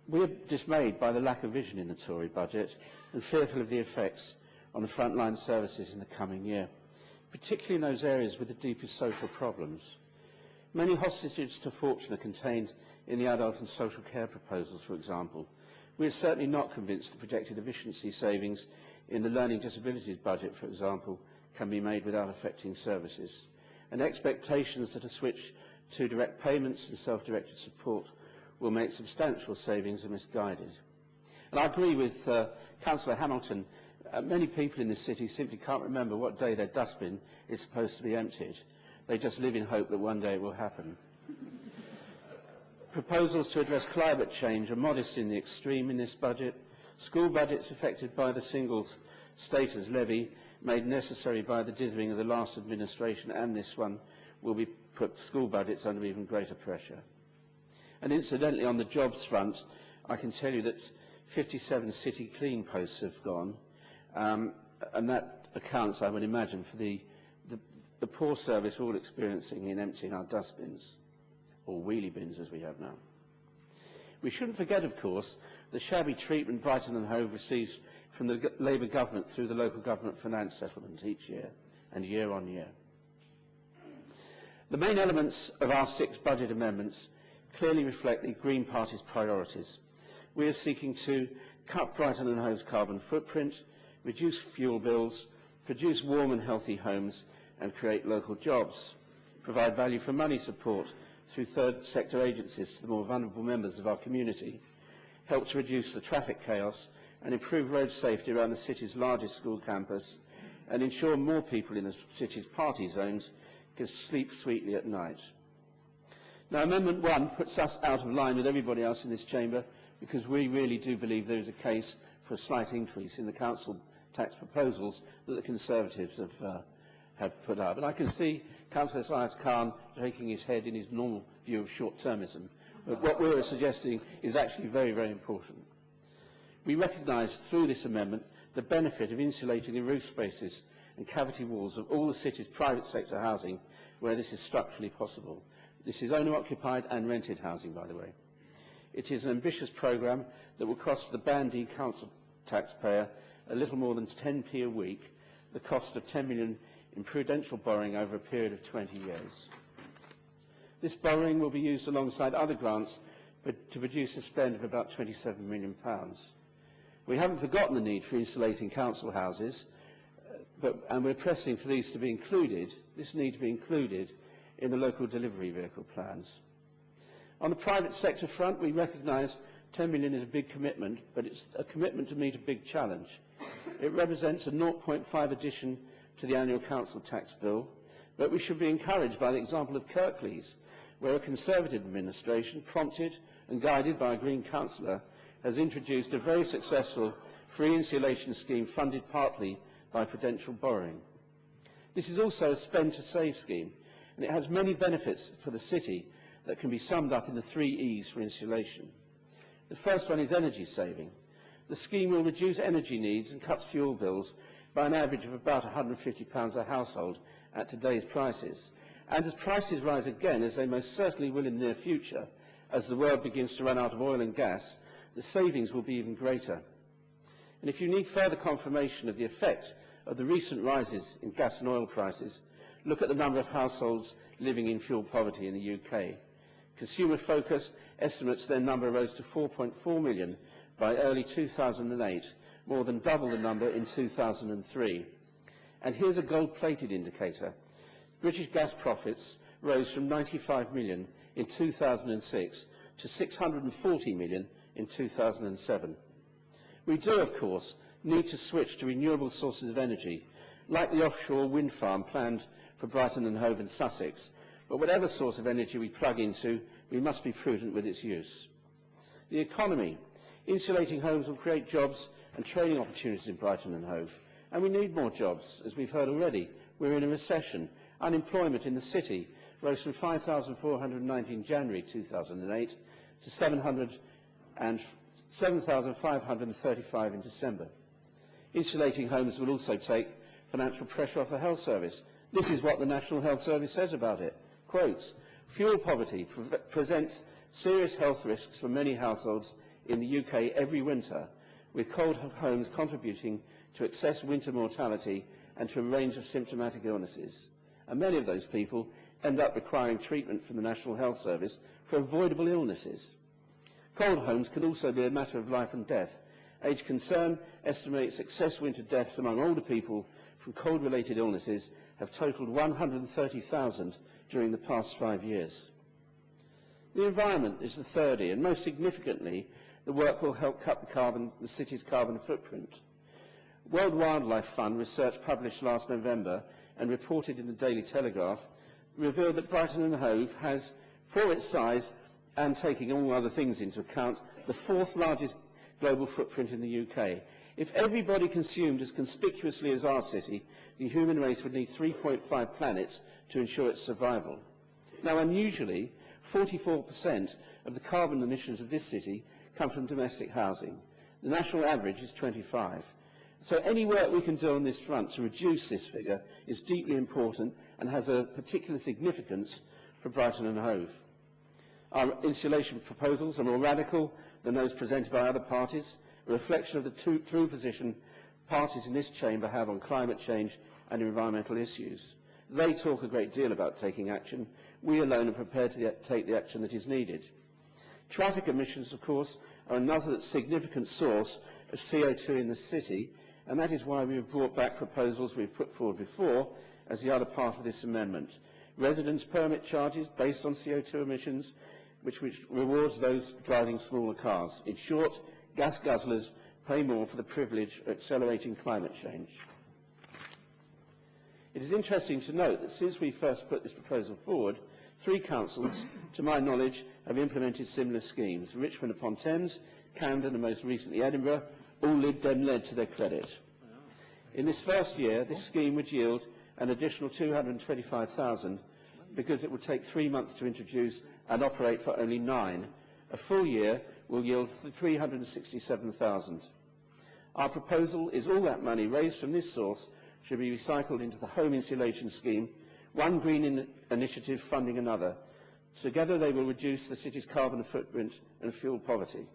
We are dismayed by the lack of vision in the Tory budget and fearful of the effects on the frontline services in the coming year, particularly in those areas with the deepest social problems. Many hostages to fortune are contained in the adult and social care proposals, for example. We are certainly not convinced the projected efficiency savings in the learning disabilities budget, for example, can be made without affecting services. And expectations that a switch to direct payments and self-directed support will make substantial savings are misguided. And I agree with Councillor Hamilton. Many people in this city simply can't remember what day their dustbin is supposed to be emptied. They just live in hope that one day it will happen. Proposals to address climate change are modest in the extreme in this budget. School budgets affected by the single status levy, made necessary by the dithering of the last administration and this one, will be put school budgets under even greater pressure. And incidentally, on the jobs front, I can tell you that 57 city clean posts have gone, and that accounts, I would imagine, for the poor service we're all experiencing in emptying our dustbins, or wheelie bins as we have now. We shouldn't forget, of course, the shabby treatment Brighton and Hove receives from the Labour government through the local government finance settlement each year, and year on year. The main elements of our 6 budget amendments clearly reflect the Green Party's priorities. We are seeking to cut Brighton and Hove's carbon footprint, reduce fuel bills, produce warm and healthy homes, and create local jobs, provide value for money support through third sector agencies to the more vulnerable members of our community, help to reduce the traffic chaos and improve road safety around the city's largest school campus, and ensure more people in the city's party zones can sleep sweetly at night. Now, Amendment 1 puts us out of line with everybody else in this chamber because we really do believe there is a case for a slight increase in the council tax proposals that the Conservatives have put up. And I can see Councillor Syed Khan shaking his head in his normal view of short-termism. But what we're suggesting is actually very, very important. We recognise through this amendment the benefit of insulating the roof spaces and cavity walls of all the city's private sector housing where this is structurally possible. This is owner-occupied and rented housing, by the way. It is an ambitious programme that will cost the Band D council taxpayer a little more than 10p a week, the cost of 10 million in prudential borrowing over a period of 20 years. This borrowing will be used alongside other grants to produce a spend of about £27 million. We haven't forgotten the need for insulating council houses, and we're pressing for these to be included, this need to be included in the local delivery vehicle plans. On the private sector front, we recognise 10 million is a big commitment, but it's a commitment to meet a big challenge. It represents a 0.5 addition to the annual council tax bill, but we should be encouraged by the example of Kirklees, where a Conservative administration, prompted and guided by a Green councillor, has introduced a very successful free insulation scheme funded partly by prudential borrowing. This is also a spend to save scheme, and it has many benefits for the city that can be summed up in the 3 E's for insulation. The first one is energy saving. The scheme will reduce energy needs and cuts fuel bills by an average of about £150 a household at today's prices. And as prices rise again, as they most certainly will in the near future, as the world begins to run out of oil and gas, the savings will be even greater. And if you need further confirmation of the effect of the recent rises in gas and oil prices, look at the number of households living in fuel poverty in the UK. Consumer Focus estimates their number rose to 4.4 million by early 2008, more than double the number in 2003. And here's a gold-plated indicator. British gas profits rose from 95 million in 2006 to 640 million in 2007. We do, of course, need to switch to renewable sources of energy, like the offshore wind farm planned for Brighton and Hove and Sussex, but whatever source of energy we plug into, we must be prudent with its use. The economy. Insulating homes will create jobs and training opportunities in Brighton and Hove, and we need more jobs, as we've heard already. We're in a recession. Unemployment in the city rose from 5,490 in January 2008 to 7,535 in December. Insulating homes will also take financial pressure off the health service. This is what the National Health Service says about it. Quotes, Fuel poverty presents serious health risks for many households in the UK every winter, with cold homes contributing to excess winter mortality and to a range of symptomatic illnesses. And many of those people end up requiring treatment from the National Health Service for avoidable illnesses. Cold homes can also be a matter of life and death. Age Concern estimates excess winter deaths among older people from cold-related illnesses have totalled 130,000 during the past 5 years. The environment is the third E, and most significantly, the work will help cut the city's carbon footprint. World Wildlife Fund research published last November and reported in the Daily Telegraph revealed that Brighton and Hove has, for its size and taking all other things into account, the fourth largest global footprint in the UK. If everybody consumed as conspicuously as our city, the human race would need 3.5 planets to ensure its survival. Now, unusually, 44% of the carbon emissions of this city come from domestic housing. The national average is 25%. So any work we can do on this front to reduce this figure is deeply important and has a particular significance for Brighton and Hove. Our insulation proposals are more radical than those presented by other parties, a reflection of the true position parties in this chamber have on climate change and environmental issues. They talk a great deal about taking action. We alone are prepared to take the action that is needed. Traffic emissions, of course, are another significant source of CO2 in the city, and that is why we have brought back proposals we've put forward before as the other part of this amendment. Residence permit charges based on CO2 emissions, which rewards those driving smaller cars. In short, gas guzzlers pay more for the privilege of accelerating climate change. It is interesting to note that since we first put this proposal forward, 3 councils, to my knowledge, have implemented similar schemes. Richmond upon Thames, Camden and most recently Edinburgh, all Lib Dem led to their credit. In this first year, this scheme would yield an additional 225,000 because it would take 3 months to introduce and operate for only 9. A full year will yield 367,000. Our proposal is all that money raised from this source should be recycled into the home insulation scheme, one green initiative funding another. Together they will reduce the city's carbon footprint and fuel poverty.